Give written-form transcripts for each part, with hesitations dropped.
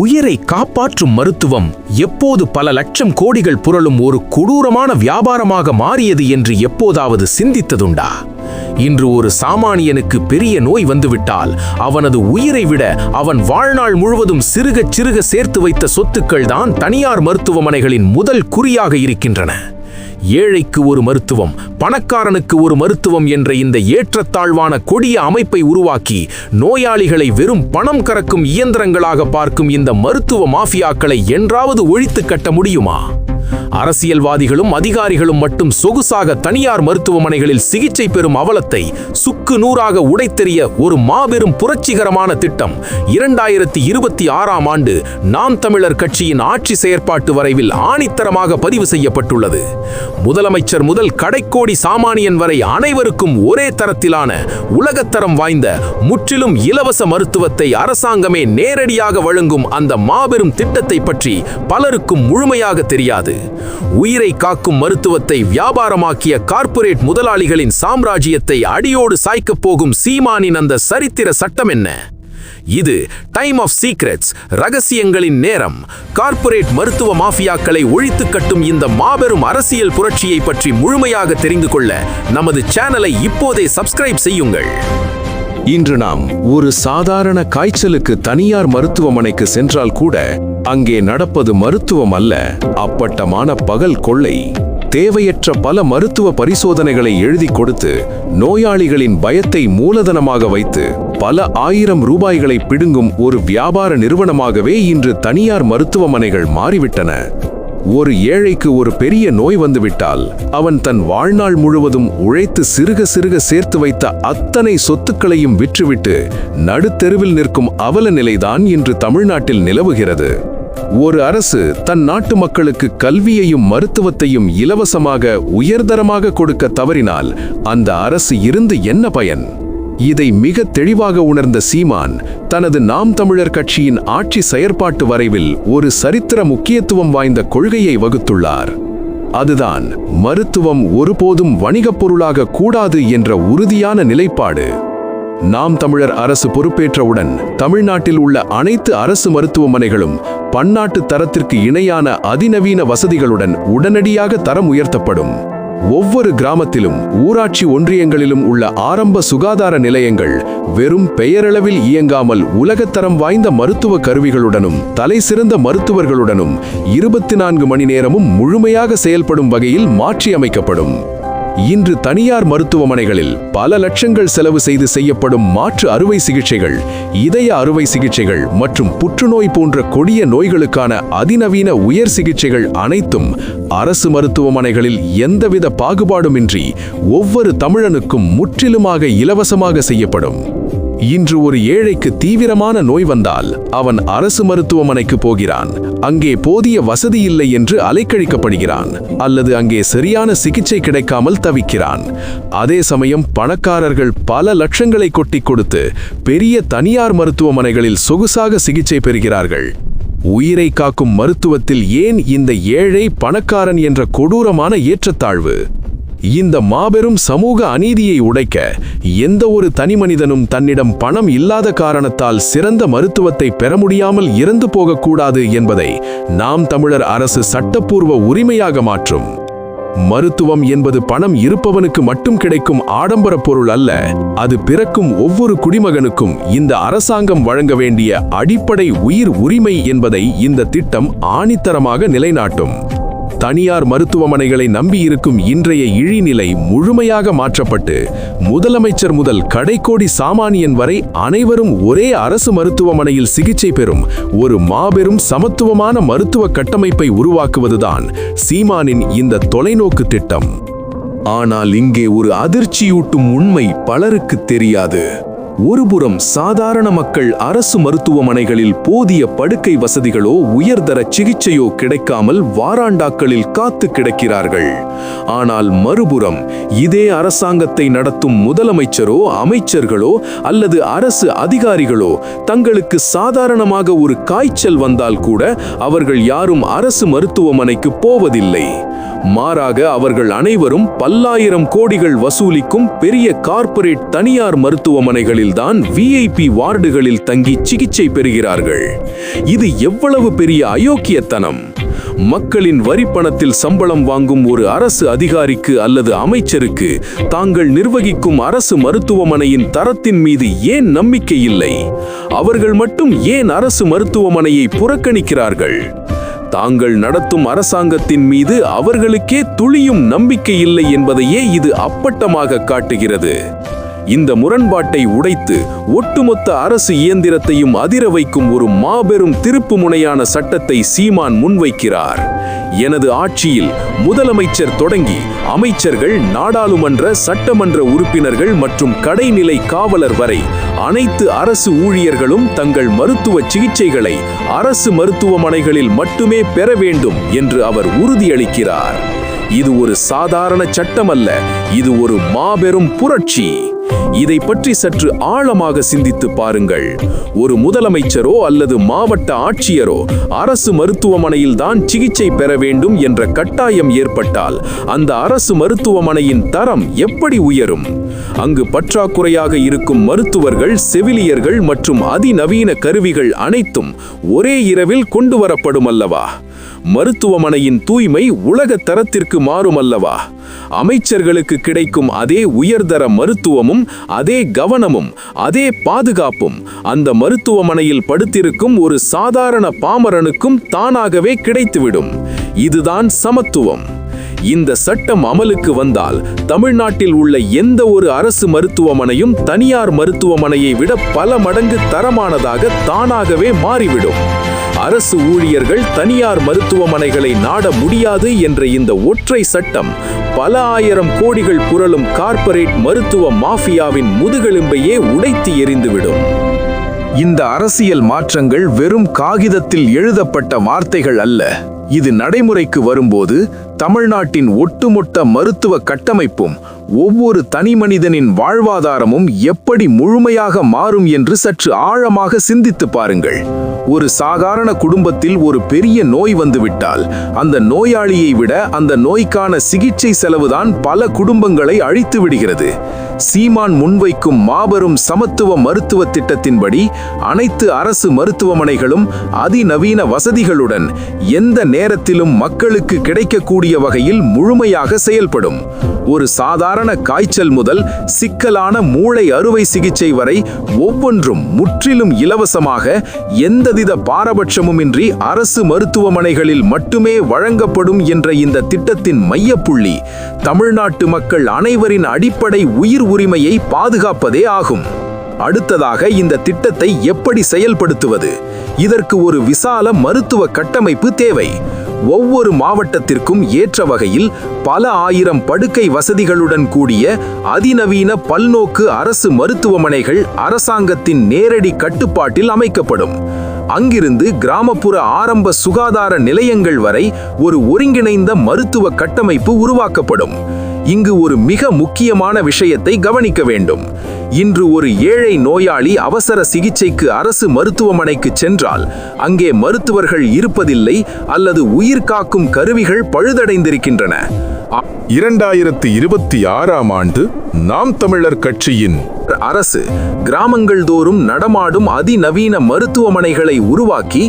உயிரை காப்பாற்றும் மருத்துவம் எப்போது பல லட்சம் கோடிகள் புரளும் ஒரு கொடூரமான வியாபாரமாக மாறியது என்று எப்போதாவது சிந்தித்ததுண்டா? இன்று ஒரு சாமானியனுக்கு பெரிய நோய் வந்துவிட்டால் அவனது உயிரை விட அவன் வாழ்நாள் முழுவதும் சிறுக சிறுக சேர்த்து வைத்த சொத்துக்கள் தான் தனியார் மருத்துவமனைகளின் முதல் குறியாக இருக்கின்றன. ஏழைக்கு ஒரு மருத்துவம், பணக்காரனுக்கு ஒரு மருத்துவம் என்ற இந்த ஏற்றத்தாழ்வான கொடிய அமைப்பை உருவாக்கி நோயாளிகளை வெறும் பணம் கறக்கும் இயந்திரங்களாக பார்க்கும் இந்த மருத்துவ மாஃபியாக்களை என்றாவது ஒழித்து கட்ட முடியுமா? அரசியல்வாதிகளும் அதிகாரிகளும் மட்டும் சொகுசாக தனியார் மருத்துவமனைகளில் சிகிச்சை பெறும் அவலத்தை சுக்கு நூறாக உடைத்தெறிய ஒரு மாபெரும் புரட்சிகரமான திட்டம் 2026ஆம் ஆண்டு நாம் தமிழர் கட்சியின் ஆட்சி செயற்பாட்டு வரைவில் ஆணித்தரமாக பதிவு செய்யப்பட்டுள்ளது. முதலமைச்சர் முதல் கடைக்கோடி சாமானியன் வரை அனைவருக்கும் ஒரே தரத்திலான உலகத்தரம் வாய்ந்த முற்றிலும் இலவச மருத்துவத்தை அரசாங்கமே நேரடியாக வழங்கும் அந்த மாபெரும் திட்டத்தை பற்றி பலருக்கும் முழுமையாக தெரியாது. உயிரை காக்கும் மருத்துவத்தை வியாபாரமாக்கிய கார்ப்பரேட் முதலாளிகளின் சாம்ராஜ்யத்தை அடியோடு சாய்க்கப் போகும் சீமானின் அந்த சரித்திர சட்டம் என்ன? இது டைம் ஆஃப் சீக்ரெட்ஸ், ரகசியங்களின் நேரம். கார்ப்பரேட் மருத்துவ மாஃபியாக்களை ஒழித்து கட்டும் இந்த மாபெரும் அரசியல் புரட்சியை பற்றி முழுமையாக தெரிந்து கொள்ள நமது சேனலை இப்போதே சப்ஸ்கிரைப் செய்யுங்கள். இன்று நாம் ஒரு சாதாரண காய்ச்சலுக்கு தனியார் மருத்துவமனைக்கு சென்றால் கூட அங்கே நடப்பது மருத்துவம் அல்ல, அப்பட்டமான பகல் கொள்ளை. தேவையற்ற பல மருத்துவ பரிசோதனைகளை எழுதி கொடுத்து நோயாளிகளின் பயத்தை மூலதனமாக வைத்து பல ஆயிரம் ரூபாய்களை பிடுங்கும் ஒரு வியாபார நிறுவனமாகவே இன்று தனியார் மருத்துவமனைகள் மாறிவிட்டன. ஒரு ஏழைக்கு ஒரு பெரிய நோய் வந்துவிட்டால் அவன் தன் வாழ்நாள் முழுவதும் உழைத்து சிறுக சிறுக சேர்த்து வைத்த அத்தனை சொத்துக்களையும் விற்றுவிட்டு நடுத்தெருவில் நிற்கும் அவல நிலைதான் இன்று தமிழ்நாட்டில் நிலவுகிறது. ஒரு அரசு தன் நாட்டு மக்களுக்கு கல்வியையும் மருத்துவத்தையும் இலவசமாக உயர்தரமாக கொடுக்க தவறினால் அந்த அரசு இருந்து என்ன பயன்? இதை மிக தெளிவாக உணர்ந்த சீமான் தனது நாம் தமிழர் கட்சியின் ஆட்சி செயற்பாட்டு வரைவில் ஒரு சரித்திர முக்கியத்துவம் வாய்ந்த கொள்கையை வகுத்துள்ளார். அதுதான் மருத்துவம் ஒருபோதும் வணிகப் பொருளாக கூடாது என்ற உறுதியான நிலைப்பாடு. நாம் தமிழர் அரசு பொறுப்பேற்றவுடன் தமிழ்நாட்டில் உள்ள அனைத்து அரசு மருத்துவமனைகளும் பன்னாட்டு தரத்திற்கு இணையான அதிநவீன வசதிகளுடன் உடனடியாக தரம் உயர்த்தப்படும். ஒவ்வொரு கிராமத்திலும் ஊராட்சி ஒன்றியங்களிலும் உள்ள ஆரம்ப சுகாதார நிலையங்கள் வெறும் பெயரளவில் இயங்காமல் உலகத்தரம் வாய்ந்த மருத்துவ கருவிகளுடனும் தலைசிறந்த மருத்துவர்களுடனும் 24 மணி நேரமும் முழுமையாக செயல்படும் வகையில் மாற்றியமைக்கப்படும். இன்று தனியார் மருத்துவமனைகளில் பல லட்சங்கள் செலவு செய்து செய்யப்படும் மாற்று அறுவை சிகிச்சைகள், இதய அறுவை சிகிச்சைகள் மற்றும் புற்றுநோய் போன்ற கொடிய நோய்களுக்கான அதிநவீன உயர் சிகிச்சைகள் அனைத்தும் அரசு மருத்துவமனைகளில் எந்தவித பாகுபாடுமின்றி ஒவ்வொரு தமிழனுக்கும் முற்றிலுமாக இலவசமாக செய்யப்படும். இன்று ஒரு ஏழைக்கு தீவிரமான நோய் வந்தால் அவன் அரசு மருத்துவமனைக்கு போகிறான். அங்கே போதிய வசதி இல்லை என்று அலைக்கழிக்கப்படுகிறான், அல்லது அங்கே சரியான சிகிச்சை கிடைக்காமல் தவிக்கிறான். அதே சமயம் பணக்காரர்கள் பல லட்சங்களை கொட்டி கொடுத்து பெரிய தனியார் மருத்துவமனைகளில் சொகுசாக சிகிச்சை பெறுகிறார்கள். உயிரை காக்கும் மருத்துவத்தில் ஏன் இந்த ஏழை பணக்காரன் என்ற கொடூரமான ஏற்றத்தாழ்வு? இந்த மாபெரும் சமூக அநீதியை உடைக்க எந்த ஒரு தனிமனிதனும் தன்னிடம் பணம் இல்லாத காரணத்தால் சிறந்த மருத்துவத்தை பெற முடியாமல் இறந்து போகக்கூடாது என்பதை நாம் தமிழர் அரசு சட்டப்பூர்வ உரிமையாக மாற்றும். மருத்துவம் என்பது பணம் இருப்பவனுக்கு மட்டும் கிடைக்கும் ஆடம்பர பொருள் அல்ல, அது பிறக்கும் ஒவ்வொரு குடிமகனுக்கும் இந்த அரசாங்கம் வழங்க வேண்டிய அடிப்படை உயிர் உரிமை என்பதை இந்த திட்டம் ஆணித்தரமாக நிலைநாட்டும். தனியார் மருத்துவமனைகளை நம்பியிருக்கும் இன்றைய இழிநிலை முழுமையாக மாற்றப்பட்டு முதலமைச்சர் முதல் கடைக்கோடி சாமானியன் வரை அனைவரும் ஒரே அரசு மருத்துவமனையில் சிகிச்சை பெறும் ஒரு மாபெரும் சமத்துவமான மருத்துவ கட்டமைப்பை உருவாக்குவதுதான் சீமானின் இந்த தொலைநோக்கு திட்டம். ஆனால் இங்கே ஒரு அதிர்ச்சியூட்டும் உண்மை பலருக்கு தெரியாது. ஒருபுறம் சாதாரண மக்கள் அரசு மருத்துவமனைகளில் போதிய படுக்கை வசதிகளோ உயர்தர சிகிச்சையோ கிடைக்காமல் வாராண்டாக்களில் காத்து கிடக்கிறார்கள். ஆனால் மறுபுறம் இதே அரசாங்கத்தை நடத்தும் முதலமைச்சரோ அமைச்சர்களோ அல்லது அரசு அதிகாரிகளோ தங்களுக்கு சாதாரணமாக ஒரு காய்ச்சல் வந்தால் கூட அவர்கள் யாரும் அரசு மருத்துவமனைக்கு போவதில்லை. மாறாக அவர்கள் அனைவரும் பல்லாயிரம் கோடிகள் வசூலிக்கும் பெரிய கார்ப்பரேட் தனியார் மருத்துவமனைகளில்தான் விஐபி வார்டுகளில் தங்கி சிகிச்சை பெறுகிறார்கள். இது எவ்வளவு பெரிய அயோக்கியத்தனம்! மக்களின் வரிப்பணத்தில் சம்பளம் வாங்கும் ஒரு அரசு அதிகாரிக்கு அல்லது அமைச்சருக்கு தாங்கள் நிர்வகிக்கும் அரசு மருத்துவமனையின் தரத்தின் மீது ஏன் நம்பிக்கை இல்லை? அவர்கள் மட்டும் ஏன் அரசு மருத்துவமனையை புறக்கணிக்கிறார்கள்? தாங்கள் நடத்தும் அரசாங்கத்தின் மீது அவர்களுக்கே துளியும் நம்பிக்கை இல்லை என்பதையே இது அப்பட்டமாக காட்டுகிறது. இந்த முரண்பாட்டை உடைத்து ஒட்டுமொத்த அரசு இயந்திரத்தையும் அதிர வைக்கும் ஒரு மாபெரும் திருப்புமுனையான சட்டத்தை சீமான் முன்வைக்கிறார். எனது ஆட்சியில் முதலமைச்சர் தொடங்கி அமைச்சர்கள், நாடாளுமன்ற சட்டமன்ற உறுப்பினர்கள் மற்றும் கடைநிலை காவலர் வரை அனைத்து அரசு ஊழியர்களும் தங்கள் மருத்துவ சிகிச்சைகளை அரசு மருத்துவமனைகளில் மட்டுமே பெற வேண்டும் என்று அவர் உறுதியளிக்கிறார். இது ஒரு சாதாரண சட்டமல்ல, இது ஒரு மாபெரும் புரட்சி. இதை பற்றி சற்று ஆழமாக சிந்தித்து பாருங்கள். ஒரு முதலமைச்சரோ அல்லது மாவட்ட ஆட்சியரோ அரசு மருத்துவமனையில் தான் சிகிச்சை பெற வேண்டும் என்ற கட்டாயம் ஏற்பட்டால் அந்த அரசு மருத்துவமனையின் தரம் எப்படி உயரும்? அங்கு பற்றாக்குறையாக இருக்கும் மருத்துவர்கள், செவிலியர்கள் மற்றும் அதிநவீன கருவிகள் அனைத்தும் ஒரே இரவில் கொண்டு வரப்படும் அல்லவா? மருத்துவமனையின் தூய்மை உலக தரத்திற்கு மாறும் அல்லவா? அமைச்சர்களுக்கு கிடைக்கும் அதே உயர்தர மருத்துவமும் அதே கவனமும் அதே பாதுகாப்பும் அந்த மருத்துவமனையில் படுத்திருக்கும் ஒரு சாதாரண பாமரனுக்கும் தானாகவே கிடைத்துவிடும். இதுதான் சமத்துவம். இந்த சட்டம் அமலுக்கு வந்தால் தமிழ்நாட்டில் உள்ள எந்த ஒரு அரசு மருத்துவமனையும் தனியார் மருத்துவமனையை விட பல மடங்கு தரமானதாக தானாகவே மாறிவிடும். அரசு ஊழியர்கள் தனியார் மருத்துவமனைகளை நாட முடியாது என்ற இந்த ஒற்றை சட்டம் பல ஆயிரம் கோடிகள் புரளும் கார்ப்பரேட் மருத்துவ மாஃபியாவின் முதுகெலும்பையே உடைத்து எறிந்துவிடும். இந்த அரசியல் மாற்றங்கள் வெறும் காகிதத்தில் எழுதப்பட்ட வார்த்தைகள் அல்ல. இது நடைமுறைக்கு வரும்போது தமிழ்நாட்டின் ஒட்டுமொத்த மருத்துவ கட்டமைப்பும் ஒவ்வொரு தனிமனிதனின் வாழ்வாதாரமும் எப்படி முழுமையாக மாறும் என்று சற்று ஆழமாக சிந்தித்து பாருங்கள். ஒரு சாதாரண குடும்பத்தில் ஒரு பெரிய நோய் வந்துவிட்டால் அந்த நோயாளியை விட அந்த நோய்க்கான சிகிச்சை செலவுதான் பல குடும்பங்களை அழித்து விடுகிறது. சீமான் முன்வைக்கும் மாபெரும் சமத்துவ மருத்துவ திட்டத்தின்படி அனைத்து அரசு மருத்துவமனைகளும் அதிநவீன வசதிகளுடன் எந்த நேரத்திலும் மக்களுக்கு கிடைக்கக்கூடிய வகையில் முழுமையாக செயல்படும். ஒரு சாதாரண காய்ச்சல் முதல் சிக்கலான மூளை அறுவை சிகிச்சை வரை ஒவ்வொன்றும் முற்றிலும் இலவசமாக எந்தவித பாரபட்சமுமின்றி அரசு மருத்துவமனைகளில் மட்டுமே வழங்கப்படும் என்ற இந்த திட்டத்தின் மையப்புள்ளி தமிழ்நாட்டு மக்கள் அனைவரின் அடிப்படை உயிர் உரிமையை பாதுகாப்பதே ஆகும். அடுத்ததாக இந்த திட்டத்தை எப்படி செயல்படுத்துவது? இதற்கு ஒரு விசால மருத்துவ கட்டமைப்பு தேவை. ஒவ்வொரு மாவட்டத்திற்கும் ஏற்ற வகையில் பல ஆயிரம் படுக்கை வசதிகளுடன் கூடிய அதிநவீன பல்நோக்கு அரசு மருத்துவமனைகள் அரசாங்கத்தின் நேரடி கட்டுப்பாட்டில் அமைக்கப்படும். அங்கிருந்து கிராமப்புற ஆரம்ப சுகாதார நிலையங்கள் வரை ஒரு ஒருங்கிணைந்த மருத்துவ கட்டமைப்பு உருவாக்கப்படும். இங்கு ஒரு மிக முக்கியமான விஷயத்தை கவனிக்க வேண்டும். இன்று ஒரு ஏழை நோயாளி அவசர சிகிச்சைக்கு அரசு மருத்துவமனைக்கு சென்றால் அங்கே மருத்துவர்கள் இருப்பதில்லை அல்லது உயிர் காக்கும் கருவிகள் பழுதடைந்திருக்கின்றன. 2026ஆம் ஆண்டு நாம் தமிழர் கட்சியின் அரசு கிராமங்கள் தோறும் நடமாடும் அதிநவீன மருத்துவமனைகளை உருவாக்கி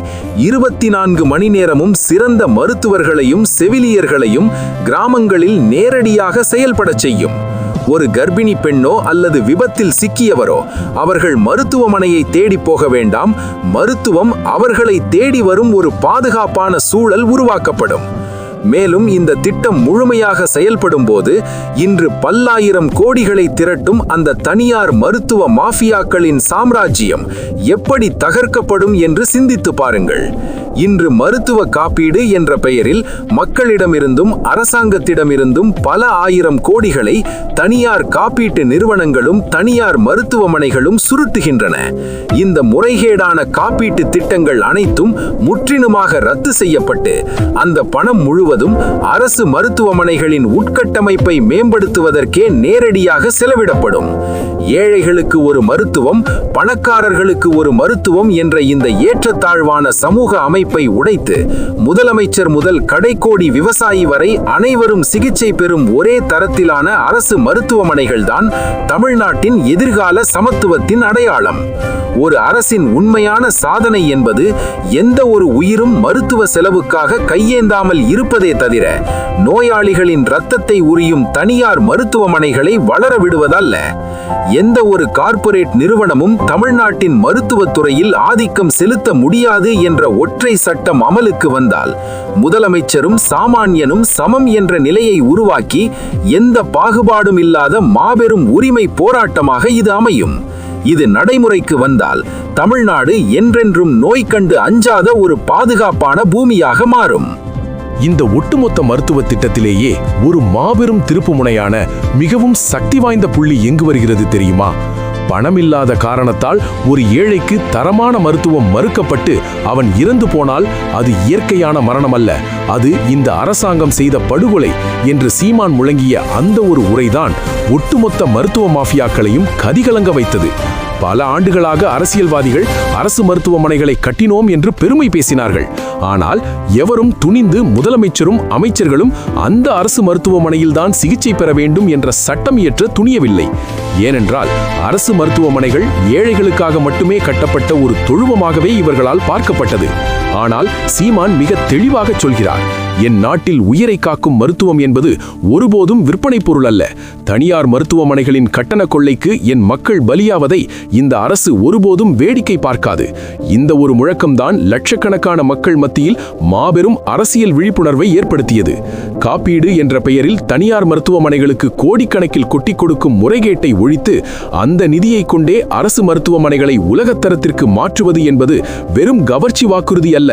24 மணி நேரமும் சிறந்த மருத்துவர்களையும் செவிலியர்களையும் கிராமங்களில் நேரடியாக செயல்படச் செய்யும். ஒரு கர்ப்பிணி பெண்ணோ அல்லது விபத்தில் சிக்கியவரோ அவர்கள் மருத்துவமனையை தேடி போக வேண்டாம். மருத்துவம் அவர்களை தேடி வரும் ஒரு பாதுகாப்பான சூழல் உருவாக்கப்படும். மேலும் இந்த திட்டம் முழுமையாக செயல்படும் போது இன்று பல்லாயிரம் கோடிகளை திரட்டும் அந்த தனியார் மருத்துவ மாஃபியாக்களின் சாம்ராஜ்யம் எப்படி தகர்க்கப்படும் என்று சிந்தித்து பாருங்கள். இன்று மருத்துவ காப்பீடு என்ற பெயரில் மக்களிடமிருந்தும் அரசாங்கத்திடமிருந்தும் பல ஆயிரம் கோடிகளை தனியார் காப்பீட்டு நிறுவனங்களும் தனியார் மருத்துவமனைகளும் சுருட்டுகின்றன. இந்த முறைகேடான காப்பீட்டு திட்டங்கள் அனைத்தும் முற்றிலுமாக ரத்து செய்யப்பட்டு அந்த பணம் முழுவதும் முழுவதும் அரசு மருத்துவமனைகளின் உட்கட்டமைப்பை மேம்படுத்துவதற்கே நேரடியாக செலவிடப்படும். ஏழைகளுக்கு ஒரு மருத்துவம், பணக்காரர்களுக்கு ஒரு மருத்துவம் என்ற இந்த ஏற்றத்தாழ்வான சமூக அமைப்பை உடைத்து முதலமைச்சர் முதல் கடைக்கோடி விவசாயி வரை அனைவரும் சிகிச்சை பெறும் ஒரே தரத்திலான அரசு மருத்துவமனைகள்தான் தமிழ்நாட்டின் எதிர்கால சமத்துவத்தின் அடையாளம். ஒரு அரசின் உண்மையான சாதனை என்பது எந்த ஒரு உயிரும் மருத்துவ செலவுக்காக கையேந்தாமல் இருப்பதே தவிர நோயாளிகளின் இரத்தத்தை உரியும் தனியார் மருத்துவமனைகளை வளர விடுவதல்ல. எந்த ஒரு கார்ப்பரேட் நிறுவனமும் தமிழ்நாட்டின் மருத்துவத்துறையில் ஆதிக்கம் செலுத்த முடியாது என்ற ஒற்றை சட்டம் அமலுக்கு வந்தால் முதலமைச்சரும் சாமானியனும் சமம் என்ற நிலையை உருவாக்கி எந்த பாகுபாடும் இல்லாத மாபெரும் உரிமை போராட்டமாக இது அமையும். இது நடைமுறைக்கு வந்தால் தமிழ்நாடு என்றென்றும் நோய் கண்டு அஞ்சாத ஒரு பாதுகாப்பான பூமியாக மாறும். இந்த ஒட்டுமொத்த மருத்துவ திட்டத்திலேயே ஒரு மாபெரும் திருப்புமுனையான மிகவும் சக்தி வாய்ந்த புள்ளி எங்கு வருகிறது தெரியுமா? பணமில்லாத காரணத்தால் ஒரு ஏழைக்கு தரமான மருத்துவம் மறுக்கப்பட்டு அவன் இறந்து போனால் அது இயற்கையான மரணம் அல்ல, அது இந்த அரசாங்கம் செய்த படுகொலை என்று சீமான் முழங்கிய அந்த ஒரு உரைதான் ஒட்டுமொத்த மருத்துவ மாஃபியாக்களையும் கதிகலங்க வைத்தது. பல ஆண்டுகளாக அரசியல்வாதிகள் அரசு மருத்துவமனைகளை கட்டினோம் என்று பெருமை பேசினார்கள். ஆனால் எவரும் துணிந்து முதலமைச்சரும் அமைச்சர்களும் அந்த அரசு மருத்துவமனையில்தான் சிகிச்சை பெற வேண்டும் என்ற சட்டம் இயற்ற துணியவில்லை. ஏனென்றால் அரசு மருத்துவமனைகள் ஏழைகளுக்காக மட்டுமே கட்டப்பட்ட ஒரு தொழுவமாகவே இவர்களால் பார்க்கப்பட்டது. ஆனால் சீமான் மிக தெளிவாக சொல்கிறார், என் நாட்டில் உயிரை காக்கும் மருத்துவம் என்பது ஒருபோதும் விற்பனை பொருள் அல்ல. தனியார் மருத்துவமனைகளின் கட்டண கொள்ளைக்கு என் மக்கள் பலியாவதை இந்த அரசு ஒருபோதும் வேடிக்கை பார்க்காது. இந்த ஒரு முழக்கம்தான் லட்சக்கணக்கான மக்கள் மத்தியில் மாபெரும் அரசியல் விழிப்புணர்வை ஏற்படுத்தியது. காப்பீடு என்ற பெயரில் தனியார் மருத்துவமனைகளுக்கு கோடிக்கணக்கில் கொட்டிக் கொடுக்கும் முறைகேட்டை ஒழித்து அந்த நிதியை கொண்டே அரசு மருத்துவமனைகளை உலகத்தரத்திற்கு மாற்றுவது என்பது வெறும் கவர்ச்சி வாக்குறுதி அல்ல.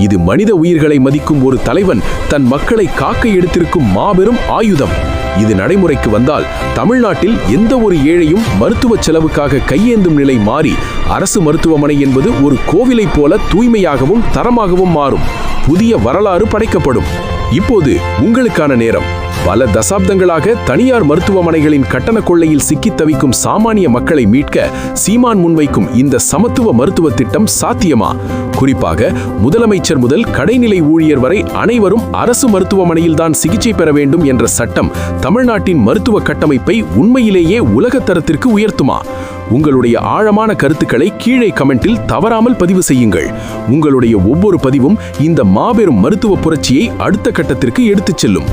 இது மனித உயிர்களை மதிக்கும் ஒரு தலைவன் தன் மக்களை காக்க எடுத்திருக்கும் மாபெரும் ஆயுதம். இது நடைமுறைக்கு வந்தால் தமிழ்நாட்டில் எந்த ஒரு ஏழையும் மருத்துவ செலவுக்காக கையேந்தும் நிலை மாறி அரசு மருத்துவமனை என்பது ஒரு கோவிலைப் போல தூய்மையாகவும் தரமாகவும் மாறும். புதிய வரலாறு படைக்கப்படும். இப்போது உங்களுக்கான நேரம். பல தசாப்தங்களாக தனியார் மருத்துவமனைகளின் கட்டண கொள்ளையில் சிக்கித் தவிக்கும் சாமானிய மக்களை மீட்க சீமான் முன்வைக்கும் இந்த சமத்துவ மருத்துவ திட்டம் சாத்தியமா? குறிப்பாக முதலமைச்சர் முதல் கடைநிலை ஊழியர் வரை அனைவரும் அரசு மருத்துவமனையில்தான் சிகிச்சை பெற வேண்டும் என்ற சட்டம் தமிழ்நாட்டின் மருத்துவ கட்டமைப்பை உண்மையிலேயே உலகத்தரத்திற்கு உயர்த்துமா? உங்களுடைய ஆழமான கருத்துக்களை கீழே கமெண்டில் தவறாமல் பதிவு செய்யுங்கள். உங்களுடைய ஒவ்வொரு பதிவும் இந்த மாபெரும் மருத்துவ புரட்சியை அடுத்த கட்டத்திற்கு எடுத்துச் செல்லும்.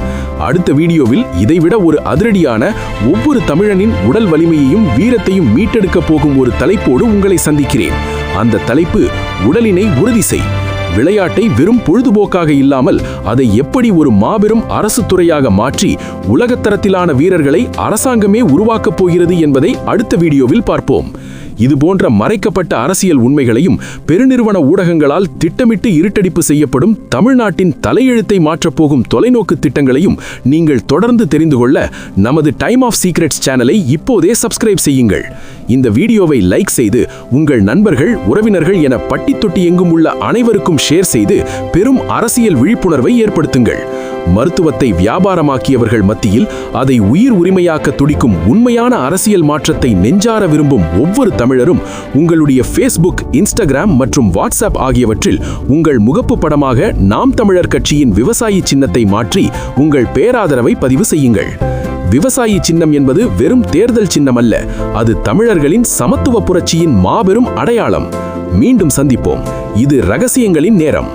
அடுத்த வீடியோவில் இதைவிட ஒரு அதிரடியான, ஒவ்வொரு தமிழனின் உடல் வலிமையையும் வீரத்தையும் மீட்டெடுக்க போகும் ஒரு தலைப்போடு உங்களை சந்திக்கிறேன். அந்த தலைப்பு உடலினை உறுதி செய். விளையாட்டை வெறும் பொழுதுபோக்காக இல்லாமல் அதை எப்படி ஒரு மாபெரும் அரசு துறையாக மாற்றி உலகத்தரத்திலான வீரர்களை அரசாங்கமே உருவாக்கப் போகிறது என்பதை அடுத்த வீடியோவில் பார்ப்போம். இதுபோன்ற மறைக்கப்பட்ட அரசியல் உண்மைகளையும் பெருநிறுவன ஊடகங்களால் திட்டமிட்டு இருட்டடிப்பு செய்யப்படும் தமிழ்நாட்டின் தலையெழுத்தை மாற்றப்போகும் தொலைநோக்கு திட்டங்களையும் நீங்கள் தொடர்ந்து தெரிந்து கொள்ள நமது டைம் ஆஃப் சீக்ரெட்ஸ் சேனலை இப்போதே சப்ஸ்கிரைப் செய்யுங்கள். இந்த வீடியோவை லைக் செய்து உங்கள் நண்பர்கள், உறவினர்கள் என பட்டி தொட்டி எங்கும் உள்ள அனைவருக்கும் ஷேர் செய்து பெரும் அரசியல் விழிப்புணர்வை ஏற்படுத்துங்கள். மருத்துவத்தை வியாபாரமாக்கியவர்கள் மத்தியில் அதை உயிர் உரிமையாக்க துடிக்கும் உண்மையான அரசியல் மாற்றத்தை நெஞ்சார விரும்பும் ஒவ்வொரு தமிழரும் உங்களுடைய ஃபேஸ்புக், இன்ஸ்டாகிராம் மற்றும் வாட்ஸ்அப் ஆகியவற்றில் உங்கள் முகப்பு படமாக நாம் தமிழர் கட்சியின் விவசாயி சின்னத்தை மாற்றி உங்கள் பேராதரவை பதிவு செய்யுங்கள். விவசாயி சின்னம் என்பது வெறும் தேர்தல் சின்னம் அல்ல, அது தமிழர்களின் சமத்துவ புரட்சியின் மாபெரும் அடையாளம். மீண்டும் சந்திப்போம். இது ரகசியங்களின் நேரம்.